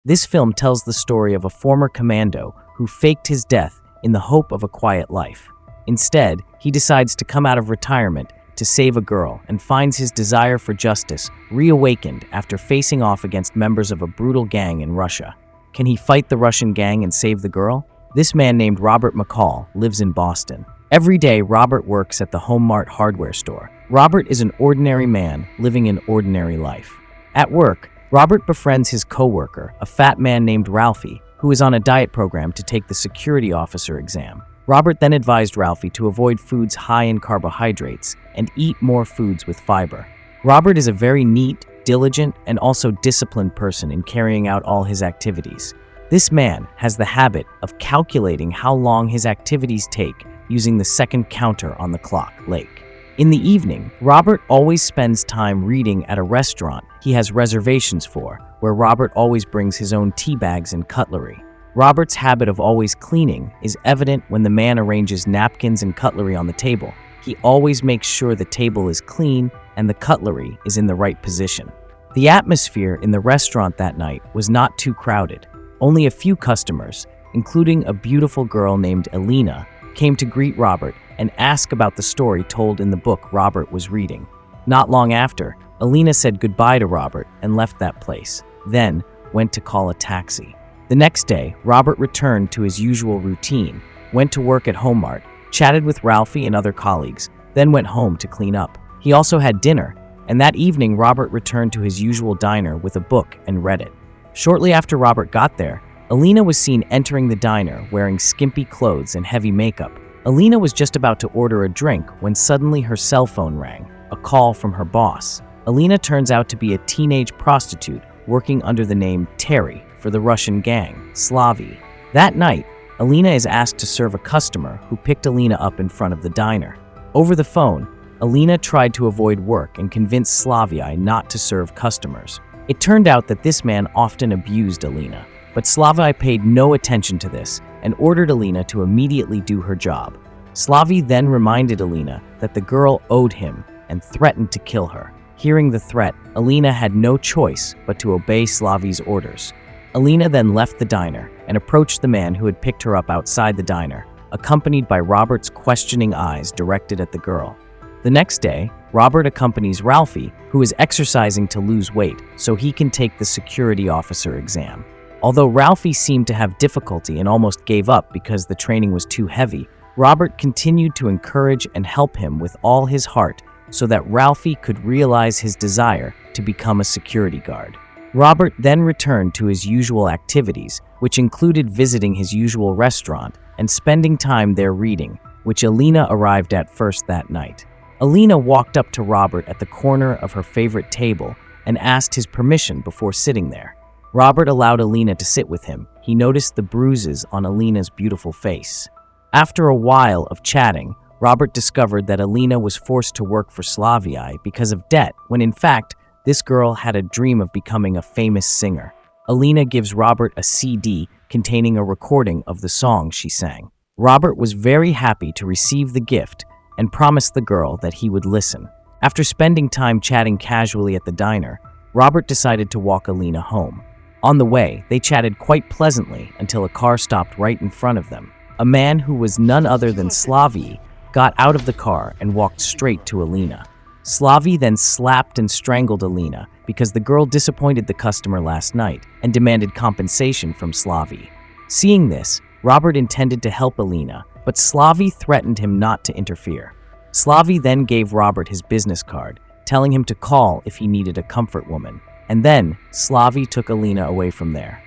This film tells the story of a former commando who faked his death in the hope of a quiet life. Instead, he decides to come out of retirement to save a girl and finds his desire for justice reawakened after facing off against members of a brutal gang in Russia. Can he fight the Russian gang and save the girl? This man named Robert McCall lives in Boston. Every day, Robert works at the Home Mart hardware store. Robert is an ordinary man living an ordinary life. At work, Robert befriends his co-worker, a fat man named Ralphie, who is on a diet program to take the security officer exam. Robert then advised Ralphie to avoid foods high in carbohydrates and eat more foods with fiber. Robert is a very neat, diligent, and also disciplined person in carrying out all his activities. This man has the habit of calculating how long his activities take using the second counter on the clock, Lake. In the evening, Robert always spends time reading at a restaurant he has reservations for, where Robert always brings his own tea bags and cutlery. Robert's habit of always cleaning is evident when the man arranges napkins and cutlery on the table. He always makes sure the table is clean and the cutlery is in the right position. The atmosphere in the restaurant that night was not too crowded. Only a few customers, including a beautiful girl named Elena, came to greet Robert and ask about the story told in the book Robert was reading. Not long after, Elena said goodbye to Robert and left that place, then went to call a taxi. The next day, Robert returned to his usual routine, went to work at Home Mart, chatted with Ralphie and other colleagues, then went home to clean up. He also had dinner, and that evening Robert returned to his usual diner with a book and read it. Shortly after Robert got there, Elena was seen entering the diner wearing skimpy clothes and heavy makeup. Elena was just about to order a drink when suddenly her cell phone rang, a call from her boss. Elena turns out to be a teenage prostitute working under the name Terry for the Russian gang, Slavy. That night, Elena is asked to serve a customer who picked Elena up in front of the diner. Over the phone, Elena tried to avoid work and convinced Slavy not to serve customers. It turned out that this man often abused Elena, but Slavy paid no attention to this and ordered Elena to immediately do her job. Slavy then reminded Elena that the girl owed him and threatened to kill her. Hearing the threat, Elena had no choice but to obey Slavy's orders. Elena then left the diner and approached the man who had picked her up outside the diner, accompanied by Robert's questioning eyes directed at the girl. The next day, Robert accompanies Ralphie, who is exercising to lose weight so he can take the security officer exam. Although Ralphie seemed to have difficulty and almost gave up because the training was too heavy, Robert continued to encourage and help him with all his heart so that Ralphie could realize his desire to become a security guard. Robert then returned to his usual activities, which included visiting his usual restaurant and spending time there reading, which Elena arrived at first that night. Elena walked up to Robert at the corner of her favorite table and asked his permission before sitting there. Robert allowed Elena to sit with him. He noticed the bruises on Elena's beautiful face. After a while of chatting, Robert discovered that Elena was forced to work for Slavy because of debt, when in fact, this girl had a dream of becoming a famous singer. Elena gives Robert a CD containing a recording of the song she sang. Robert was very happy to receive the gift and promised the girl that he would listen. After spending time chatting casually at the diner, Robert decided to walk Elena home. On the way, they chatted quite pleasantly until a car stopped right in front of them. A man who was none other than Slavy got out of the car and walked straight to Elena. Slavy then slapped and strangled Elena because the girl disappointed the customer last night and demanded compensation from Slavy. Seeing this, Robert intended to help Elena, but Slavy threatened him not to interfere. Slavy then gave Robert his business card, telling him to call if he needed a comfort woman, and then Slavy took Elena away from there.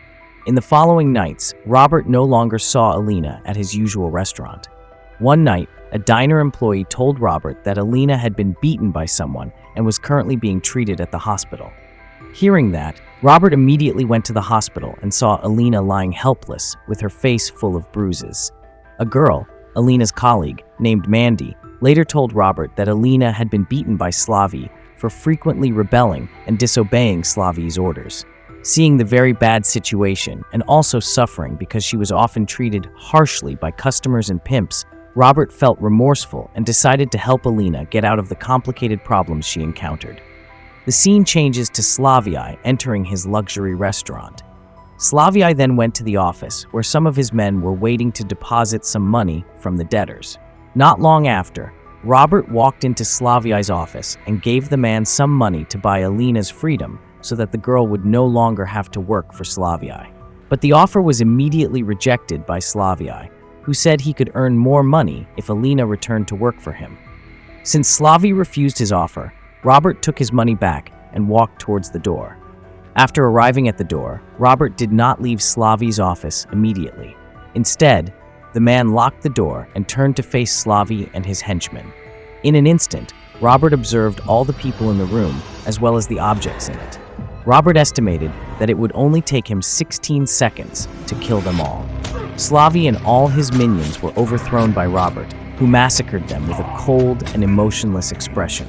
In the following nights, Robert no longer saw Elena at his usual restaurant. One night, a diner employee told Robert that Elena had been beaten by someone and was currently being treated at the hospital. Hearing that, Robert immediately went to the hospital and saw Elena lying helpless with her face full of bruises. A girl, Elena's colleague, named Mandy, later told Robert that Elena had been beaten by Slavy for frequently rebelling and disobeying Slavy's orders. Seeing the very bad situation and also suffering because she was often treated harshly by customers and pimps, Robert felt remorseful and decided to help Elena get out of the complicated problems she encountered. The scene changes to Slavy entering his luxury restaurant. Slavii then went to the office, where some of his men were waiting to deposit some money from the debtors. Not long after, Robert walked into Slavii's office and gave the man some money to buy Alina's freedom so that the girl would no longer have to work for Slavii. But the offer was immediately rejected by Slavii, who said he could earn more money if Alina returned to work for him. Since Slavii refused his offer, Robert took his money back and walked towards the door. After arriving at the door, Robert did not leave Slavii's office immediately. Instead, the man locked the door and turned to face Slavii and his henchmen. In an instant, Robert observed all the people in the room as well as the objects in it. Robert estimated that it would only take him 16 seconds to kill them all. Slavii and all his minions were overthrown by Robert, who massacred them with a cold and emotionless expression.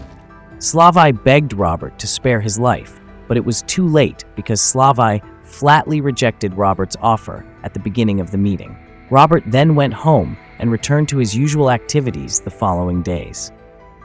Slavii begged Robert to spare his life, but it was too late because Slavii flatly rejected Robert's offer at the beginning of the meeting. Robert then went home and returned to his usual activities the following days.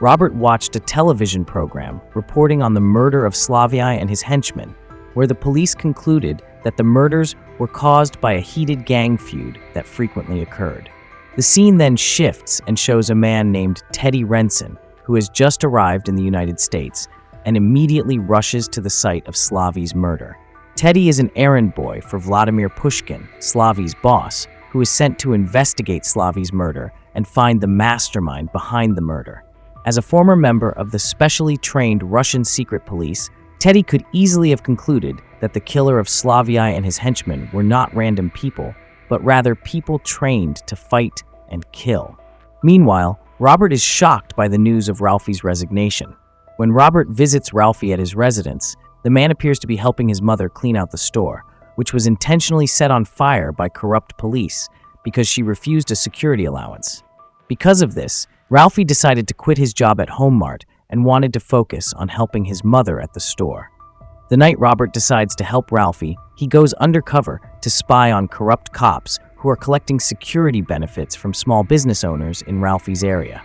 Robert watched a television program reporting on the murder of Slavii and his henchmen, where the police concluded that the murders were caused by a heated gang feud that frequently occurred. The scene then shifts and shows a man named Teddy Renson, who has just arrived in the United States and immediately rushes to the site of Slavii's murder. Teddy is an errand boy for Vladimir Pushkin, Slavii's boss, who is sent to investigate Slavii's murder and find the mastermind behind the murder. As a former member of the specially trained Russian secret police, Teddy could easily have concluded that the killer of Slavii and his henchmen were not random people, but rather people trained to fight and kill. Meanwhile, Robert is shocked by the news of Ralphie's resignation. When Robert visits Ralphie at his residence, the man appears to be helping his mother clean out the store, which was intentionally set on fire by corrupt police because she refused a security allowance. Because of this, Ralphie decided to quit his job at Home Mart and wanted to focus on helping his mother at the store. The night Robert decides to help Ralphie, he goes undercover to spy on corrupt cops who are collecting security benefits from small business owners in Ralphie's area.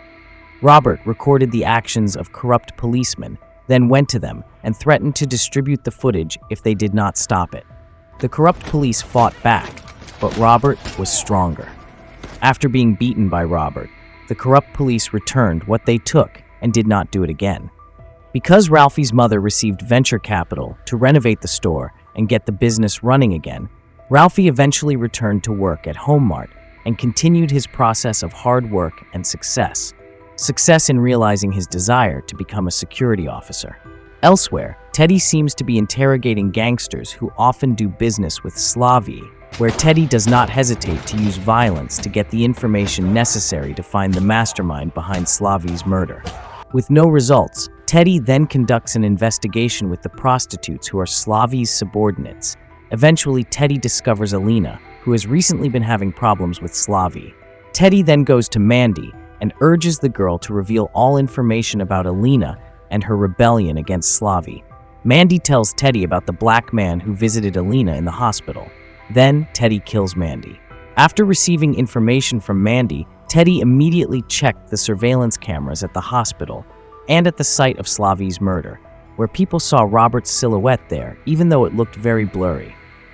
Robert recorded the actions of corrupt policemen, then went to them and threatened to distribute the footage if they did not stop it. The corrupt police fought back, but Robert was stronger. After being beaten by Robert, the corrupt police returned what they took and did not do it again. Because Ralphie's mother received venture capital to renovate the store and get the business running again, Ralphie eventually returned to work at Home Mart and continued his process of hard work and success in realizing his desire to become a security officer. Elsewhere, Teddy seems to be interrogating gangsters who often do business with Slavii, where Teddy does not hesitate to use violence to get the information necessary to find the mastermind behind Slavii's murder. With no results, Teddy then conducts an investigation with the prostitutes who are Slavii's subordinates. Eventually, Teddy discovers Alina, who has recently been having problems with Slavii. Teddy then goes to Mandy and urges the girl to reveal all information about Alina and her rebellion against Slavii. Mandy tells Teddy about the black man who visited Alina in the hospital. Then, Teddy kills Mandy. After receiving information from Mandy, Teddy immediately checked the surveillance cameras at the hospital and at the site of Slavii's murder, where people saw Robert's silhouette there, even though it looked very blurry.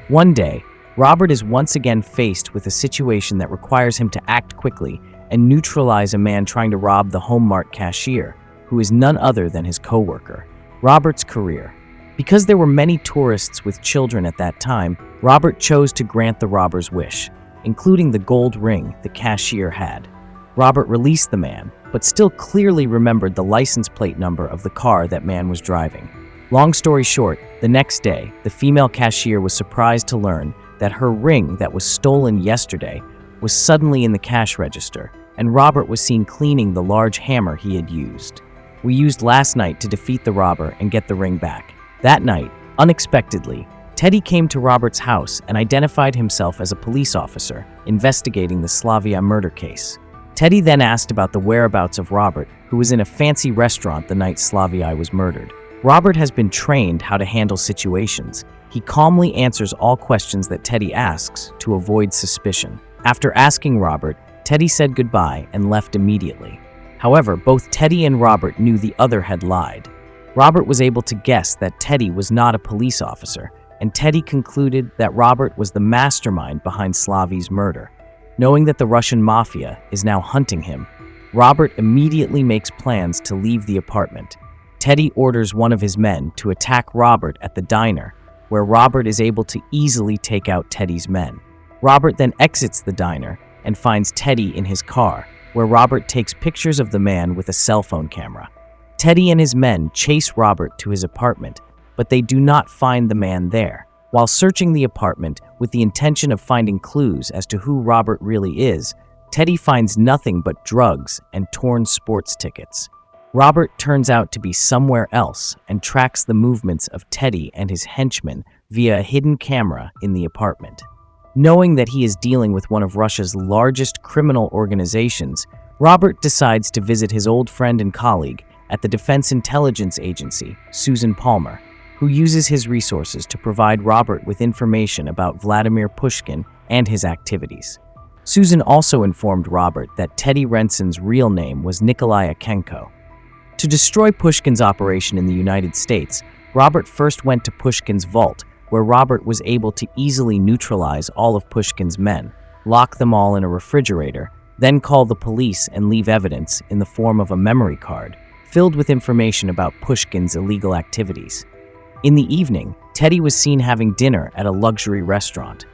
One day, Robert is once again faced with a situation that requires him to act quickly and neutralize a man trying to rob the Home Mart cashier, who is none other than his co-worker. Robert's career. Because there were many tourists with children at that time, Robert chose to grant the robber's wish, including the gold ring the cashier had. Robert released the man, but still clearly remembered the license plate number of the car that man was driving. Long story short, the next day, the female cashier was surprised to learn that her ring that was stolen yesterday was suddenly in the cash register, and Robert was seen cleaning the large hammer he had used. We used last night to defeat the robber and get the ring back. That night, unexpectedly, Teddy came to Robert's house and identified himself as a police officer investigating the Slavii murder case. Teddy then asked about the whereabouts of Robert, who was in a fancy restaurant the night Slavii was murdered. Robert has been trained how to handle situations. He calmly answers all questions that Teddy asks to avoid suspicion. After asking Robert, Teddy said goodbye and left immediately. However, both Teddy and Robert knew the other had lied. Robert was able to guess that Teddy was not a police officer and Teddy concluded that Robert was the mastermind behind Slavy's murder. Knowing that the Russian mafia is now hunting him, Robert immediately makes plans to leave the apartment. Teddy orders one of his men to attack Robert at the diner, where Robert is able to easily take out Teddy's men. Robert then exits the diner and finds Teddy in his car, where Robert takes pictures of the man with a cell phone camera. Teddy and his men chase Robert to his apartment, but they do not find the man there. While searching the apartment with the intention of finding clues as to who Robert really is, Teddy finds nothing but drugs and torn sports tickets. Robert turns out to be somewhere else and tracks the movements of Teddy and his henchmen via a hidden camera in the apartment. Knowing that he is dealing with one of Russia's largest criminal organizations, Robert decides to visit his old friend and colleague at the Defense Intelligence Agency, Susan Palmer, who uses his resources to provide Robert with information about Vladimir Pushkin and his activities. Susan also informed Robert that Teddy Renson's real name was Nikolai Akenko. To destroy Pushkin's operation in the United States, Robert first went to Pushkin's vault, where Robert was able to easily neutralize all of Pushkin's men, lock them all in a refrigerator, then call the police and leave evidence in the form of a memory card filled with information about Pushkin's illegal activities. In the evening, Teddy was seen having dinner at a luxury restaurant.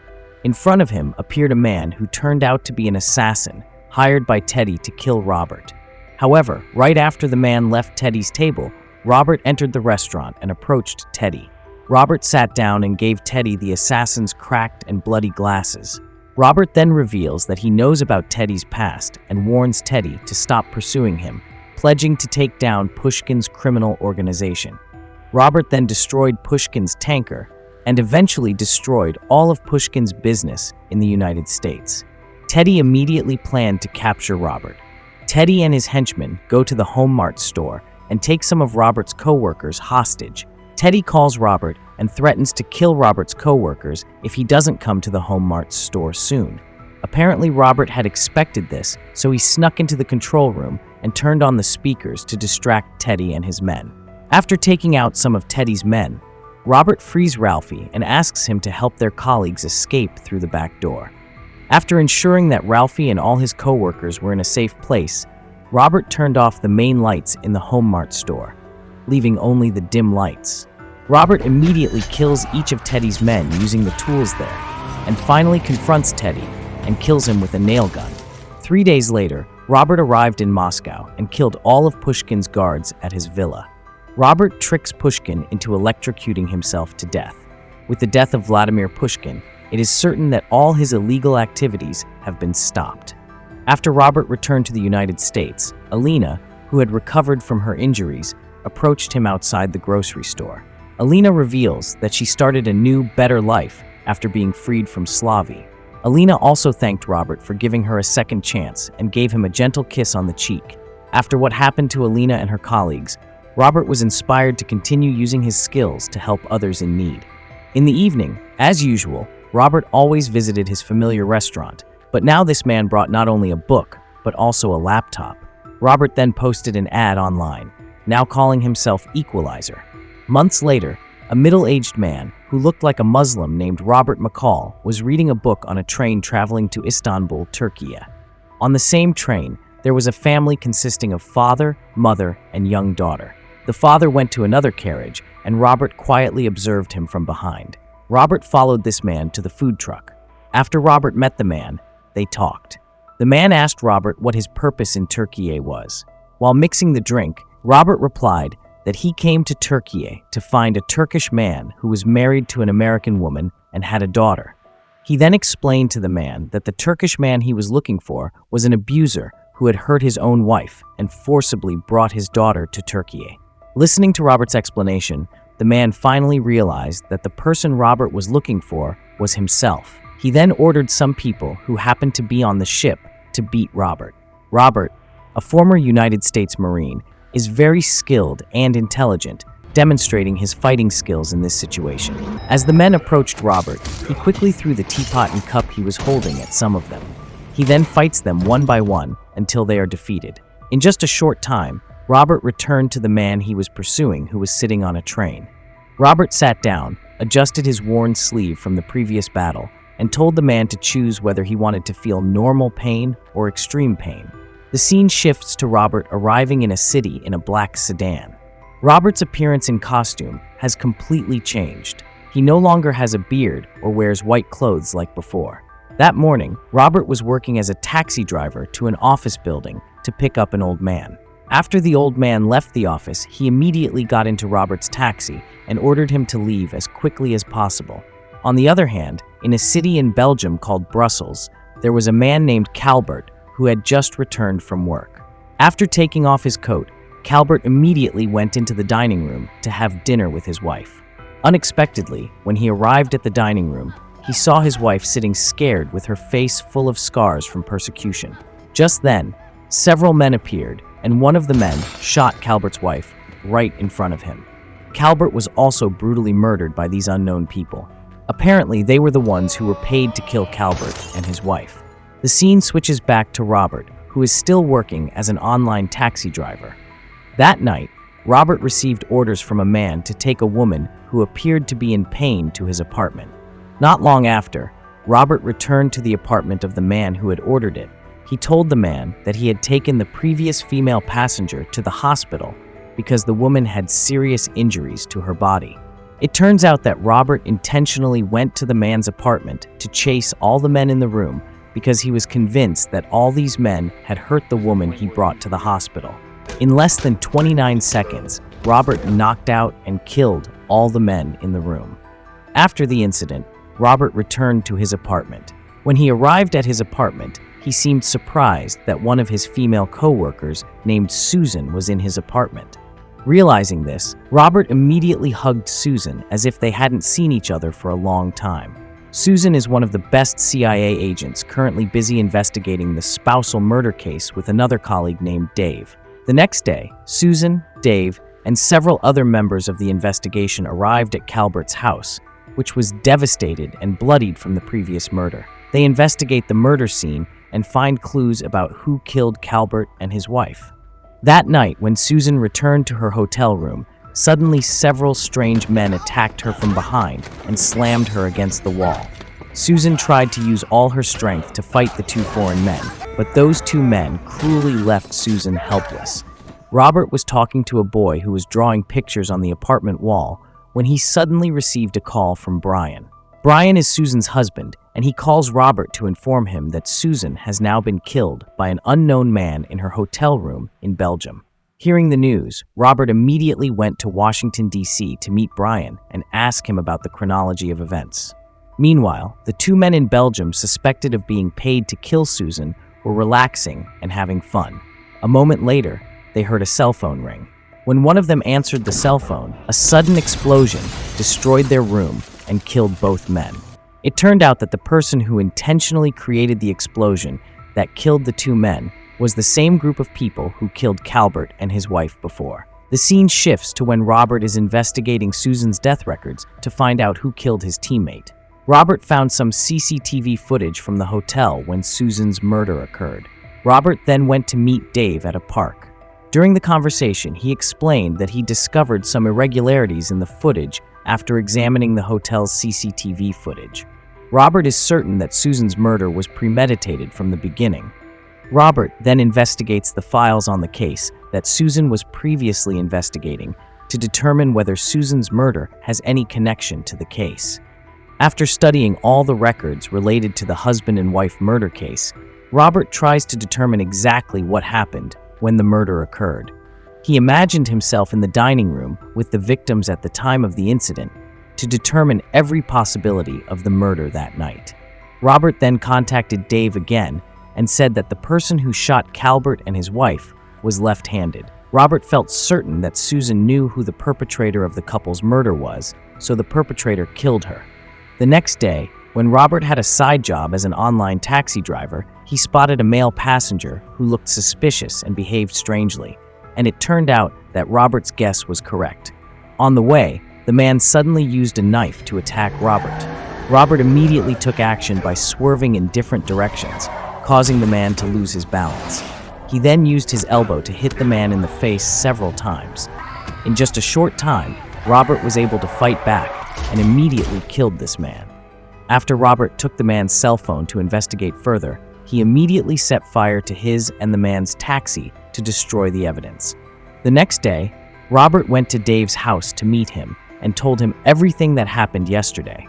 In front of him appeared a man who turned out to be an assassin hired by Teddy to kill Robert. However, right after the man left Teddy's table, Robert entered the restaurant and approached Teddy. Robert sat down and gave Teddy the assassin's cracked and bloody glasses. Robert then reveals that he knows about Teddy's past and warns Teddy to stop pursuing him, pledging to take down Pushkin's criminal organization. Robert then destroyed Pushkin's tanker and eventually destroyed all of Pushkin's business in the United States. Teddy immediately planned to capture Robert. Teddy and his henchmen go to the Home Mart store and take some of Robert's co-workers hostage. Teddy calls Robert and threatens to kill Robert's co-workers if he doesn't come to the Home Mart store soon. Apparently, Robert had expected this, so he snuck into the control room and turned on the speakers to distract Teddy and his men. After taking out some of Teddy's men, Robert frees Ralphie and asks him to help their colleagues escape through the back door. After ensuring that Ralphie and all his co-workers were in a safe place, Robert turned off the main lights in the Home Mart store, leaving only the dim lights. Robert immediately kills each of Teddy's men using the tools there, and finally confronts Teddy and kills him with a nail gun. 3 days later, Robert arrived in Moscow and killed all of Pushkin's guards at his villa. Robert tricks Pushkin into electrocuting himself to death. With the death of Vladimir Pushkin, it is certain that all his illegal activities have been stopped. After Robert returned to the United States, Alina, who had recovered from her injuries, approached him outside the grocery store. Alina reveals that she started a new, better life after being freed from Slavy. Alina also thanked Robert for giving her a second chance and gave him a gentle kiss on the cheek. After what happened to Alina and her colleagues, Robert was inspired to continue using his skills to help others in need. In the evening, as usual, Robert always visited his familiar restaurant, but now this man brought not only a book, but also a laptop. Robert then posted an ad online, now calling himself Equalizer. Months later, a middle-aged man who looked like a Muslim named Robert McCall was reading a book on a train traveling to Istanbul, Turkey. On the same train, there was a family consisting of father, mother, and young daughter. The father went to another carriage, and Robert quietly observed him from behind. Robert followed this man to the food truck. After Robert met the man, they talked. The man asked Robert what his purpose in Turkey was. While mixing the drink, Robert replied that he came to Turkey to find a Turkish man who was married to an American woman and had a daughter. He then explained to the man that the Turkish man he was looking for was an abuser who had hurt his own wife and forcibly brought his daughter to Turkey. Listening to Robert's explanation, the man finally realized that the person Robert was looking for was himself. He then ordered some people who happened to be on the ship to beat Robert. Robert, a former United States Marine, is very skilled and intelligent, demonstrating his fighting skills in this situation. As the men approached Robert, he quickly threw the teapot and cup he was holding at some of them. He then fights them one by one until they are defeated. In just a short time, Robert returned to the man he was pursuing who was sitting on a train. Robert sat down adjusted his worn sleeve from the previous battle, and told the man to choose whether he wanted to feel normal pain or extreme pain. The scene shifts to Robert arriving in a city in a black sedan. Robert's appearance in costume has completely changed. He no longer has a beard or wears white clothes like before. That morning, Robert was working as a taxi driver to an office building to pick up an old man. After the old man left the office, he immediately got into Robert's taxi and ordered him to leave as quickly as possible. On the other hand, in a city in Belgium called Brussels, there was a man named Calbert who had just returned from work. After taking off his coat, Calbert immediately went into the dining room to have dinner with his wife. Unexpectedly, when he arrived at the dining room, he saw his wife sitting scared with her face full of scars from persecution. Just then, several men appeared, and one of the men shot Calbert's wife right in front of him. Calbert was also brutally murdered by these unknown people. Apparently, they were the ones who were paid to kill Calbert and his wife. The scene switches back to Robert, who is still working as an online taxi driver. That night, Robert received orders from a man to take a woman who appeared to be in pain to his apartment. Not long after, Robert returned to the apartment of the man who had ordered it. He told the man that he had taken the previous female passenger to the hospital because the woman had serious injuries to her body. It turns out that Robert intentionally went to the man's apartment to chase all the men in the room because he was convinced that all these men had hurt the woman he brought to the hospital. In less than 29 seconds, Robert knocked out and killed all the men in the room. After the incident, Robert returned to his apartment. When he arrived at his apartment, he seemed surprised that one of his female co-workers named Susan was in his apartment. Realizing this, Robert immediately hugged Susan as if they hadn't seen each other for a long time. Susan is one of the best CIA agents currently busy investigating the spousal murder case with another colleague named Dave. The next day, Susan, Dave, and several other members of the investigation arrived at Calbert's house, which was devastated and bloodied from the previous murder. They investigate the murder scene and find clues about who killed Calbert and his wife. That night, when Susan returned to her hotel room, suddenly several strange men attacked her from behind and slammed her against the wall. Susan tried to use all her strength to fight the two foreign men, but those two men cruelly left Susan helpless. Robert was talking to a boy who was drawing pictures on the apartment wall when he suddenly received a call from Brian. Brian is Susan's husband, and he calls Robert to inform him that Susan has now been killed by an unknown man in her hotel room in Belgium. Hearing the news, Robert immediately went to Washington, D.C. to meet Brian and ask him about the chronology of events. Meanwhile, the two men in Belgium suspected of being paid to kill Susan were relaxing and having fun. A moment later, they heard a cell phone ring. When one of them answered the cell phone, a sudden explosion destroyed their room and killed both men. It turned out that the person who intentionally created the explosion that killed the two men was the same group of people who killed Calbert and his wife before. The scene shifts to when Robert is investigating Susan's death records to find out who killed his teammate. Robert found some CCTV footage from the hotel when Susan's murder occurred. Robert then went to meet Dave at a park. During the conversation, he explained that he discovered some irregularities in the footage after examining the hotel's CCTV footage. Robert is certain that Susan's murder was premeditated from the beginning. Robert then investigates the files on the case that Susan was previously investigating to determine whether Susan's murder has any connection to the case. After studying all the records related to the husband and wife murder case, Robert tries to determine exactly what happened when the murder occurred. He imagined himself in the dining room with the victims at the time of the incident to determine every possibility of the murder that night. Robert then contacted Dave again and said that the person who shot Calbert and his wife was left-handed. Robert felt certain that Susan knew who the perpetrator of the couple's murder was, so the perpetrator killed her. The next day, when Robert had a side job as an online taxi driver, he spotted a male passenger who looked suspicious and behaved strangely, and it turned out that Robert's guess was correct. On the way, the man suddenly used a knife to attack Robert. Robert immediately took action by swerving in different directions, causing the man to lose his balance. He then used his elbow to hit the man in the face several times. In just a short time, Robert was able to fight back and immediately killed this man. After Robert took the man's cell phone to investigate further, he immediately set fire to his and the man's taxi to destroy the evidence. The next day, Robert went to Dave's house to meet him and told him everything that happened yesterday.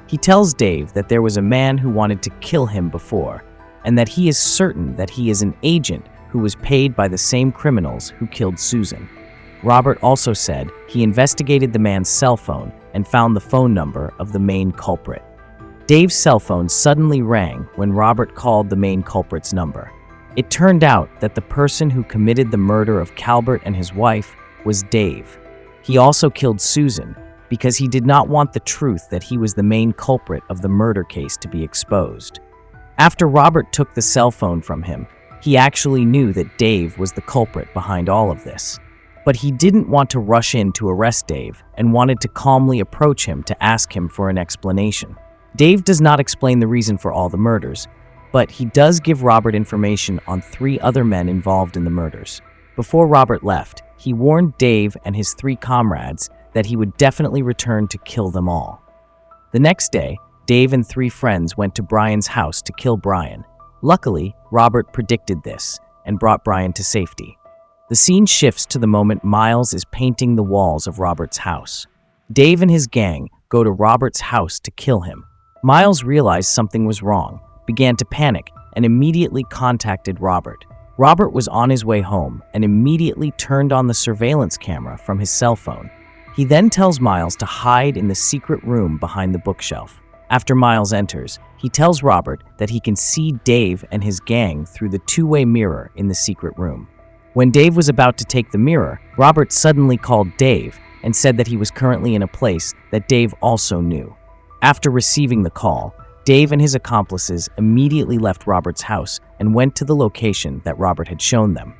He tells Dave that there was a man who wanted to kill him before, and that he is certain that he is an agent who was paid by the same criminals who killed Susan. Robert also said he investigated the man's cell phone and found the phone number of the main culprit. Dave's cell phone suddenly rang when Robert called the main culprit's number. It turned out that the person who committed the murder of Calbert and his wife was Dave. He also killed Susan because he did not want the truth that he was the main culprit of the murder case to be exposed. After Robert took the cell phone from him, he actually knew that Dave was the culprit behind all of this. But he didn't want to rush in to arrest Dave and wanted to calmly approach him to ask him for an explanation. Dave does not explain the reason for all the murders, but he does give Robert information on 3 other men involved in the murders. Before Robert left, he warned Dave and his 3 comrades that he would definitely return to kill them all. The next day, Dave and 3 friends went to Brian's house to kill Brian. Luckily, Robert predicted this and brought Brian to safety. The scene shifts to the moment Miles is painting the walls of Robert's house. Dave and his gang go to Robert's house to kill him. Miles realized something was wrong, began to panic, and immediately contacted Robert. Robert was on his way home and immediately turned on the surveillance camera from his cell phone. He then tells Miles to hide in the secret room behind the bookshelf. After Miles enters, he tells Robert that he can see Dave and his gang through the 2-way mirror in the secret room. When Dave was about to take the mirror, Robert suddenly called Dave and said that he was currently in a place that Dave also knew. After receiving the call, Dave and his accomplices immediately left Robert's house and went to the location that Robert had shown them.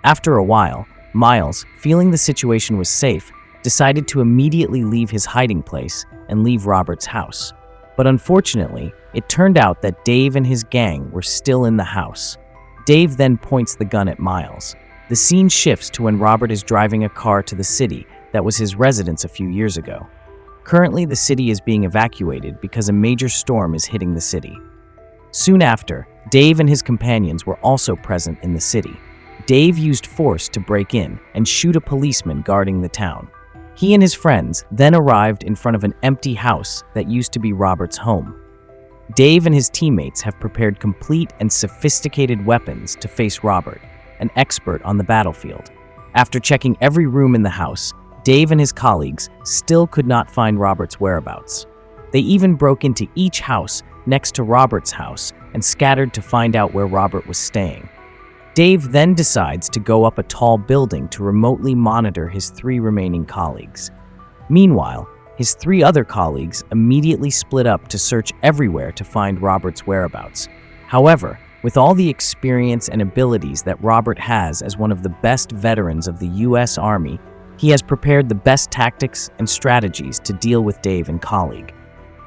After a while, Miles, feeling the situation was safe, decided to immediately leave his hiding place and leave Robert's house. But unfortunately, it turned out that Dave and his gang were still in the house. Dave then points the gun at Miles. The scene shifts to when Robert is driving a car to the city that was his residence a few years ago. Currently, the city is being evacuated because a major storm is hitting the city. Soon after, Dave and his companions were also present in the city. Dave used force to break in and shoot a policeman guarding the town. He and his friends then arrived in front of an empty house that used to be Robert's home. Dave and his teammates have prepared complete and sophisticated weapons to face Robert, an expert on the battlefield. After checking every room in the house, Dave and his colleagues still could not find Robert's whereabouts. They even broke into each house next to Robert's house and scattered to find out where Robert was staying. Dave then decides to go up a tall building to remotely monitor his 3 remaining colleagues. Meanwhile, his 3 other colleagues immediately split up to search everywhere to find Robert's whereabouts. However, with all the experience and abilities that Robert has as one of the best veterans of the U.S. Army, he has prepared the best tactics and strategies to deal with Dave and colleague.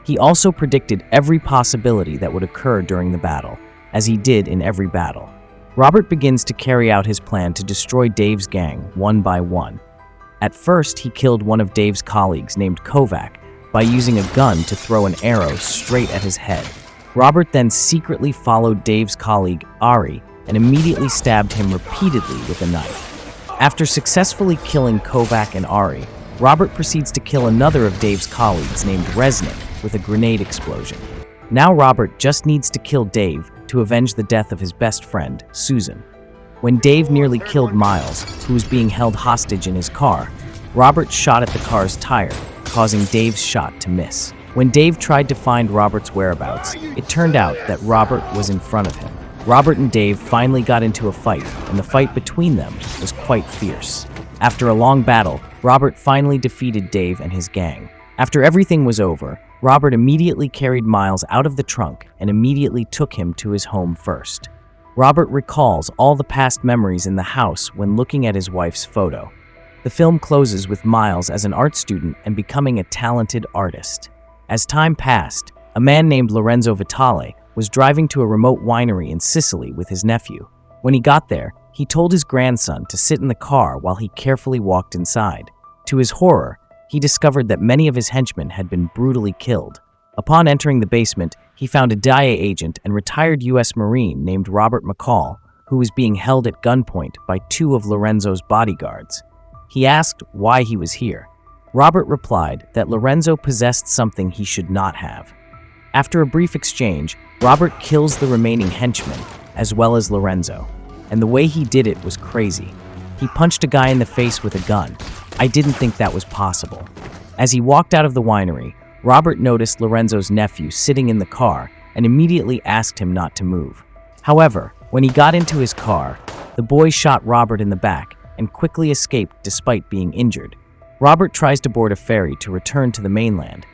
He also predicted every possibility that would occur during the battle, as he did in every battle. Robert begins to carry out his plan to destroy Dave's gang one by one. At first, he killed one of Dave's colleagues named Kovac by using a gun to throw an arrow straight at his head. Robert then secretly followed Dave's colleague, Ari, and immediately stabbed him repeatedly with a knife. After successfully killing Kovac and Ari, Robert proceeds to kill another of Dave's colleagues named Resnick with a grenade explosion. Now Robert just needs to kill Dave to avenge the death of his best friend, Susan. When Dave nearly killed Miles, who was being held hostage in his car, Robert shot at the car's tire, causing Dave's shot to miss. When Dave tried to find Robert's whereabouts, it turned out that Robert was in front of him. Robert and Dave finally got into a fight, and the fight between them was quite fierce. After a long battle, Robert finally defeated Dave and his gang. After everything was over, Robert immediately carried Miles out of the trunk and immediately took him to his home first. Robert recalls all the past memories in the house when looking at his wife's photo. The film closes with Miles as an art student and becoming a talented artist. As time passed, a man named Lorenzo Vitale was driving to a remote winery in Sicily with his nephew. When he got there, he told his grandson to sit in the car while he carefully walked inside. To his horror, he discovered that many of his henchmen had been brutally killed. Upon entering the basement, he found a DIA agent and retired U.S. Marine named Robert McCall, who was being held at gunpoint by two of Lorenzo's bodyguards. He asked why he was here. Robert replied that Lorenzo possessed something he should not have. After a brief exchange, Robert kills the remaining henchmen, as well as Lorenzo. And the way he did it was crazy. He punched a guy in the face with a gun. I didn't think that was possible. As he walked out of the winery, Robert noticed Lorenzo's nephew sitting in the car and immediately asked him not to move. However, when he got into his car, the boy shot Robert in the back and quickly escaped despite being injured. Robert tries to board a ferry to return to the mainland.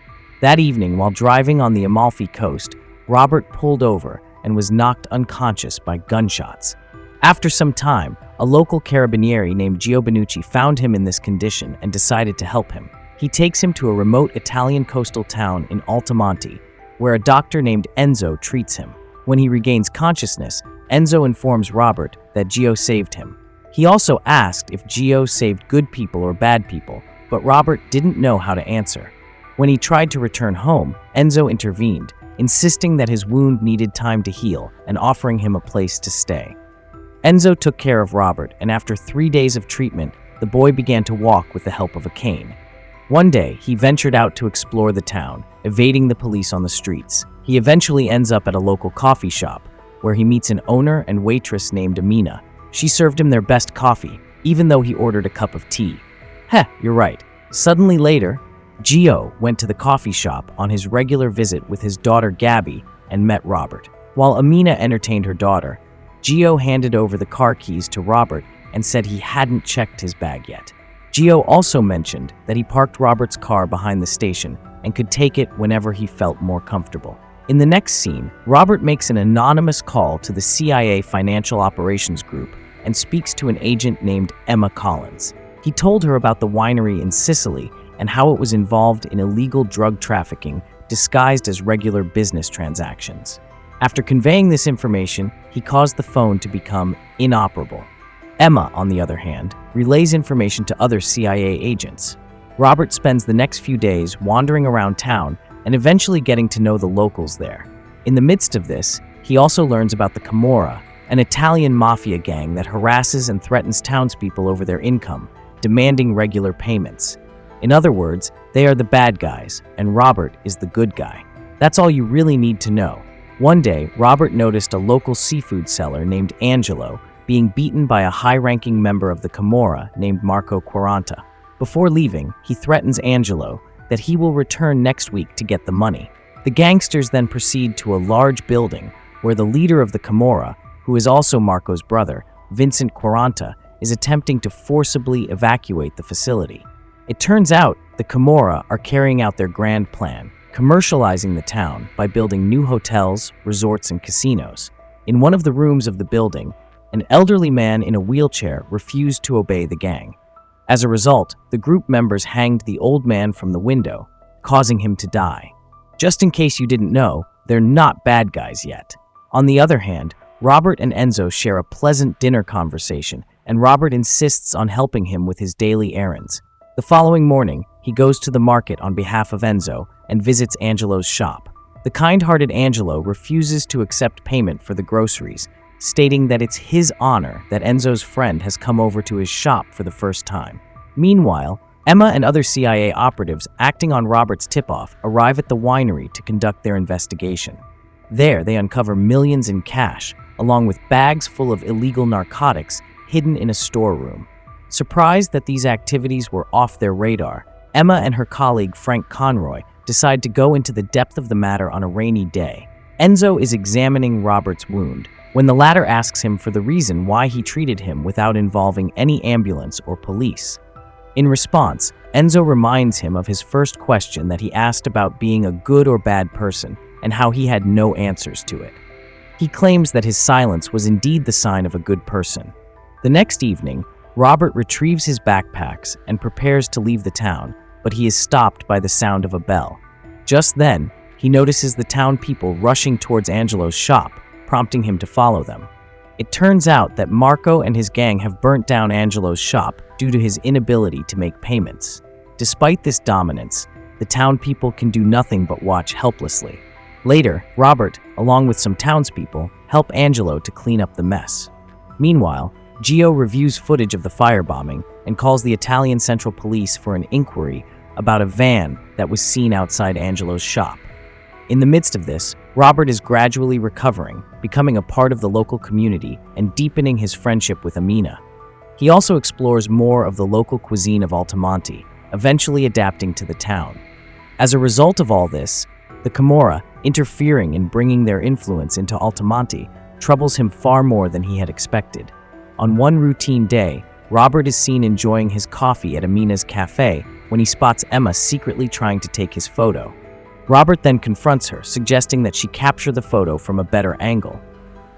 That evening, while driving on the Amalfi Coast, Robert pulled over and was knocked unconscious by gunshots. After some time, a local carabinieri named Gio Benucci found him in this condition and decided to help him. He takes him to a remote Italian coastal town in Altamonte, where a doctor named Enzo treats him. When he regains consciousness, Enzo informs Robert that Gio saved him. He also asked if Gio saved good people or bad people, but Robert didn't know how to answer. When he tried to return home, Enzo intervened, insisting that his wound needed time to heal and offering him a place to stay. Enzo took care of Robert, and after 3 days of treatment, the boy began to walk with the help of a cane. One day, he ventured out to explore the town, evading the police on the streets. He eventually ends up at a local coffee shop, where he meets an owner and waitress named Amina. She served him their best coffee, even though he ordered a cup of tea. Heh, you're right. Suddenly later, Gio went to the coffee shop on his regular visit with his daughter Gabby and met Robert. While Amina entertained her daughter, Gio handed over the car keys to Robert and said he hadn't checked his bag yet. Gio also mentioned that he parked Robert's car behind the station and could take it whenever he felt more comfortable. In the next scene, Robert makes an anonymous call to the CIA Financial Operations Group and speaks to an agent named Emma Collins. He told her about the winery in Sicily and how it was involved in illegal drug trafficking disguised as regular business transactions. After conveying this information, he caused the phone to become inoperable. Emma, on the other hand, relays information to other CIA agents. Robert spends the next few days wandering around town and eventually getting to know the locals there. In the midst of this, he also learns about the Camorra, an Italian mafia gang that harasses and threatens townspeople over their income, demanding regular payments. In other words, they are the bad guys, and Robert is the good guy. That's all you really need to know. One day, Robert noticed a local seafood seller named Angelo being beaten by a high-ranking member of the Camorra named Marco Quaranta. Before leaving, he threatens Angelo that he will return next week to get the money. The gangsters then proceed to a large building where the leader of the Camorra, who is also Marco's brother, Vincent Quaranta, is attempting to forcibly evacuate the facility. It turns out the Camorra are carrying out their grand plan, commercializing the town by building new hotels, resorts, and casinos. In one of the rooms of the building, an elderly man in a wheelchair refused to obey the gang. As a result, the group members hanged the old man from the window, causing him to die. Just in case you didn't know, they're not bad guys yet. On the other hand, Robert and Enzo share a pleasant dinner conversation, and Robert insists on helping him with his daily errands. The following morning, he goes to the market on behalf of Enzo and visits Angelo's shop. The kind-hearted Angelo refuses to accept payment for the groceries, stating that it's his honor that Enzo's friend has come over to his shop for the first time. Meanwhile, Emma and other CIA operatives acting on Robert's tip-off arrive at the winery to conduct their investigation. There, they uncover millions in cash, along with bags full of illegal narcotics hidden in a storeroom. Surprised that these activities were off their radar, Emma and her colleague Frank Conroy decide to go into the depth of the matter on a rainy day. Enzo is examining Robert's wound when the latter asks him for the reason why he treated him without involving any ambulance or police. In response, Enzo reminds him of his first question that he asked about being a good or bad person and how he had no answers to it. He claims that his silence was indeed the sign of a good person. The next evening, Robert retrieves his backpacks and prepares to leave the town, but he is stopped by the sound of a bell. Just then, he notices the town people rushing towards Angelo's shop, prompting him to follow them. It turns out that Marco and his gang have burnt down Angelo's shop due to his inability to make payments. Despite this dominance, the town people can do nothing but watch helplessly. Later, Robert, along with some townspeople, help Angelo to clean up the mess. Meanwhile, Gio reviews footage of the firebombing and calls the Italian Central Police for an inquiry about a van that was seen outside Angelo's shop. In the midst of this, Robert is gradually recovering, becoming a part of the local community and deepening his friendship with Amina. He also explores more of the local cuisine of Altamonte, eventually adapting to the town. As a result of all this, the Camorra, interfering and bringing their influence into Altamonte, troubles him far more than he had expected. On one routine day, Robert is seen enjoying his coffee at Amina's cafe when he spots Emma secretly trying to take his photo. Robert then confronts her, suggesting that she capture the photo from a better angle.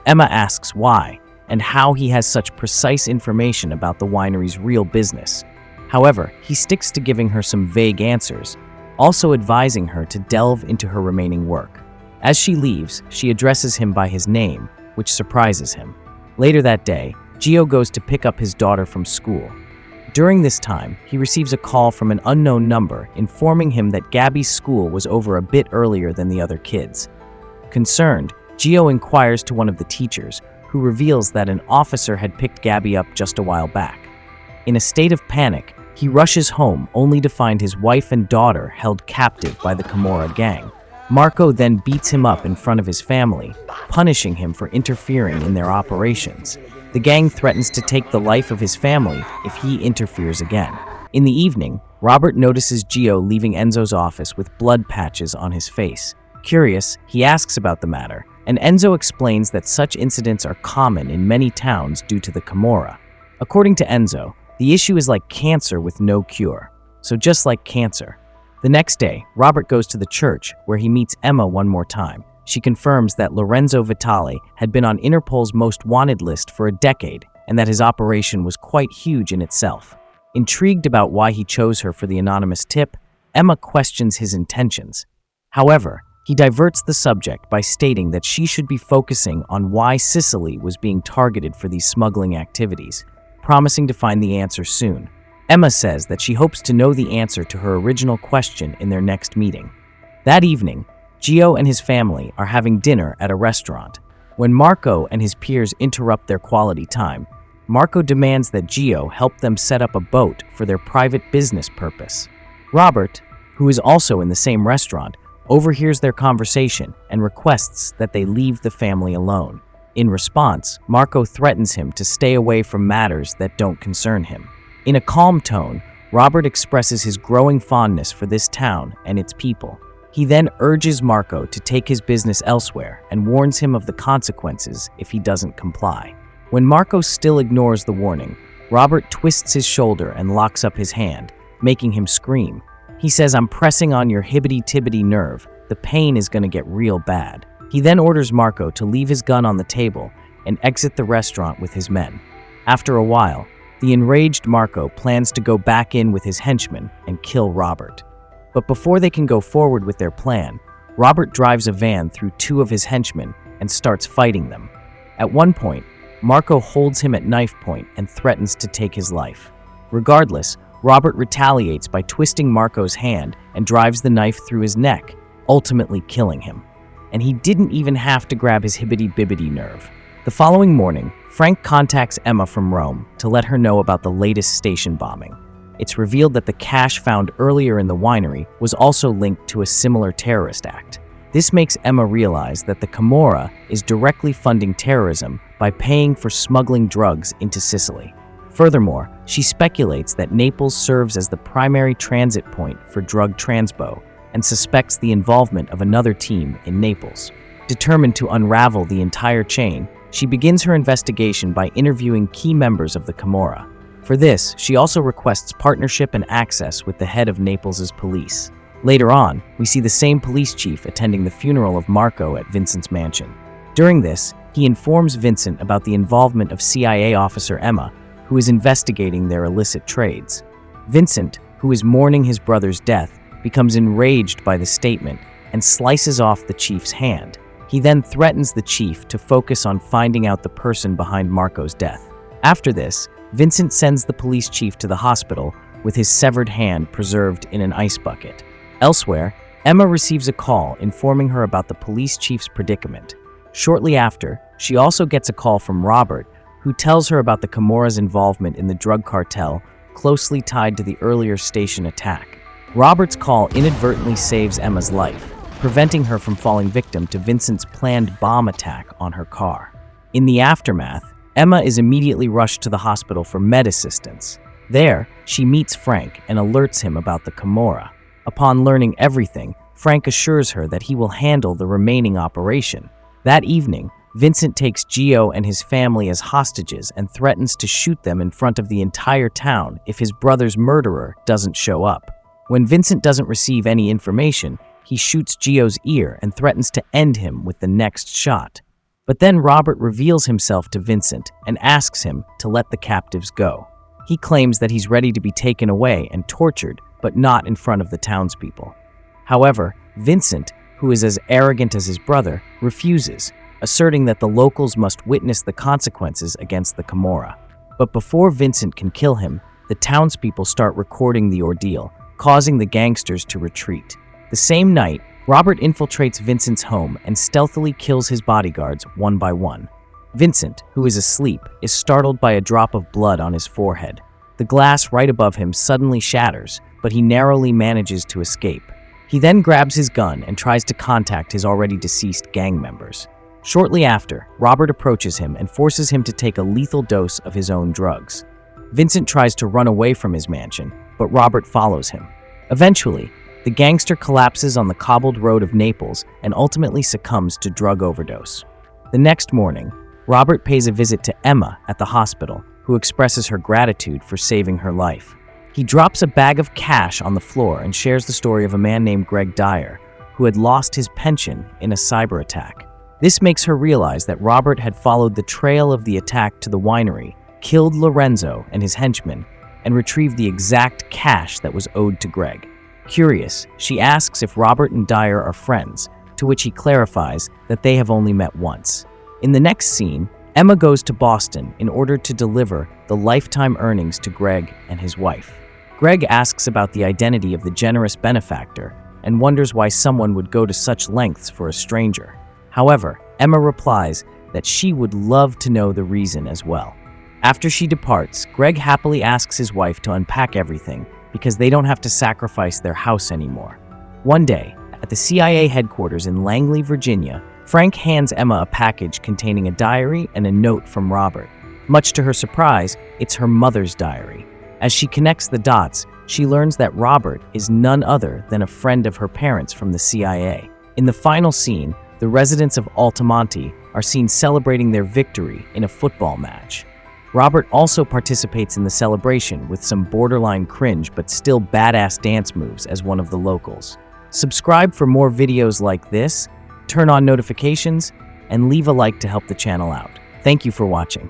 Emma asks why and how he has such precise information about the winery's real business. However, he sticks to giving her some vague answers, also advising her to delve into her remaining work. As she leaves, she addresses him by his name, which surprises him. Later that day, Gio goes to pick up his daughter from school. During this time, he receives a call from an unknown number informing him that Gabby's school was over a bit earlier than the other kids. Concerned, Gio inquires to one of the teachers, who reveals that an officer had picked Gabby up just a while back. In a state of panic, he rushes home only to find his wife and daughter held captive by the Camorra gang. Marco then beats him up in front of his family, punishing him for interfering in their operations. The gang threatens to take the life of his family if he interferes again. In the evening, Robert notices Gio leaving Enzo's office with blood patches on his face. Curious, he asks about the matter, and Enzo explains that such incidents are common in many towns due to the Camorra. According to Enzo, the issue is like cancer with no cure. So just like cancer. The next day, Robert goes to the church, where he meets Emma one more time. She confirms that Lorenzo Vitale had been on Interpol's most wanted list for a decade, and that his operation was quite huge in itself. Intrigued about why he chose her for the anonymous tip, Emma questions his intentions. However, he diverts the subject by stating that she should be focusing on why Sicily was being targeted for these smuggling activities, promising to find the answer soon. Emma says that she hopes to know the answer to her original question in their next meeting. That evening, Gio and his family are having dinner at a restaurant. When Marco and his peers interrupt their quality time, Marco demands that Gio help them set up a boat for their private business purpose. Robert, who is also in the same restaurant, overhears their conversation and requests that they leave the family alone. In response, Marco threatens him to stay away from matters that don't concern him. In a calm tone, Robert expresses his growing fondness for this town and its people. He then urges Marco to take his business elsewhere and warns him of the consequences if he doesn't comply. When Marco still ignores the warning, Robert twists his shoulder and locks up his hand, making him scream. He says, "I'm pressing on your hibbity-tibbity nerve. The pain is gonna get real bad." He then orders Marco to leave his gun on the table and exit the restaurant with his men. After a while, the enraged Marco plans to go back in with his henchmen and kill Robert. But before they can go forward with their plan, Robert drives a van through two of his henchmen and starts fighting them. At one point, Marco holds him at knife point and threatens to take his life. Regardless, Robert retaliates by twisting Marco's hand and drives the knife through his neck, ultimately killing him. And he didn't even have to grab his hibbity-bibbity nerve. The following morning, Frank contacts Emma from Rome to let her know about the latest station bombing. It's revealed that the cash found earlier in the winery was also linked to a similar terrorist act. This makes Emma realize that the Camorra is directly funding terrorism by paying for smuggling drugs into Sicily. Furthermore, she speculates that Naples serves as the primary transit point for drug transpo and suspects the involvement of another team in Naples. Determined to unravel the entire chain, she begins her investigation by interviewing key members of the Camorra. For this, she also requests partnership and access with the head of Naples' police. Later on, we see the same police chief attending the funeral of Marco at Vincent's mansion. During this, he informs Vincent about the involvement of CIA officer Emma, who is investigating their illicit trades. Vincent, who is mourning his brother's death, becomes enraged by the statement and slices off the chief's hand. He then threatens the chief to focus on finding out the person behind Marco's death. After this, Vincent sends the police chief to the hospital, with his severed hand preserved in an ice bucket. Elsewhere, Emma receives a call informing her about the police chief's predicament. Shortly after, she also gets a call from Robert, who tells her about the Camorra's involvement in the drug cartel closely tied to the earlier station attack. Robert's call inadvertently saves Emma's life, preventing her from falling victim to Vincent's planned bomb attack on her car. In the aftermath, Emma is immediately rushed to the hospital for med assistance. There, she meets Frank and alerts him about the Camorra. Upon learning everything, Frank assures her that he will handle the remaining operation. That evening, Vincent takes Gio and his family as hostages and threatens to shoot them in front of the entire town if his brother's murderer doesn't show up. When Vincent doesn't receive any information, he shoots Gio's ear and threatens to end him with the next shot. But then Robert reveals himself to Vincent and asks him to let the captives go. He claims that he's ready to be taken away and tortured, but not in front of the townspeople. However, Vincent, who is as arrogant as his brother, refuses, asserting that the locals must witness the consequences against the Camorra. But before Vincent can kill him, the townspeople start recording the ordeal, causing the gangsters to retreat. The same night, Robert infiltrates Vincent's home and stealthily kills his bodyguards one by one. Vincent, who is asleep, is startled by a drop of blood on his forehead. The glass right above him suddenly shatters, but he narrowly manages to escape. He then grabs his gun and tries to contact his already deceased gang members. Shortly after, Robert approaches him and forces him to take a lethal dose of his own drugs. Vincent tries to run away from his mansion, but Robert follows him. Eventually, the gangster collapses on the cobbled road of Naples and ultimately succumbs to drug overdose. The next morning, Robert pays a visit to Emma at the hospital, who expresses her gratitude for saving her life. He drops a bag of cash on the floor and shares the story of a man named Greg Dyer, who had lost his pension in a cyber attack. This makes her realize that Robert had followed the trail of the attack to the winery, killed Lorenzo and his henchmen, and retrieved the exact cash that was owed to Greg. Curious, she asks if Robert and Dyer are friends, to which he clarifies that they have only met once. In the next scene, Emma goes to Boston in order to deliver the lifetime earnings to Greg and his wife. Greg asks about the identity of the generous benefactor and wonders why someone would go to such lengths for a stranger. However, Emma replies that she would love to know the reason as well. After she departs, Greg happily asks his wife to unpack everything because they don't have to sacrifice their house anymore. One day, at the CIA headquarters in Langley, Virginia, Frank hands Emma a package containing a diary and a note from Robert. Much to her surprise, it's her mother's diary. As she connects the dots, she learns that Robert is none other than a friend of her parents from the CIA. In the final scene, the residents of Altamonte are seen celebrating their victory in a football match. Robert also participates in the celebration with some borderline cringe but still badass dance moves as one of the locals. Subscribe for more videos like this, turn on notifications, and leave a like to help the channel out. Thank you for watching.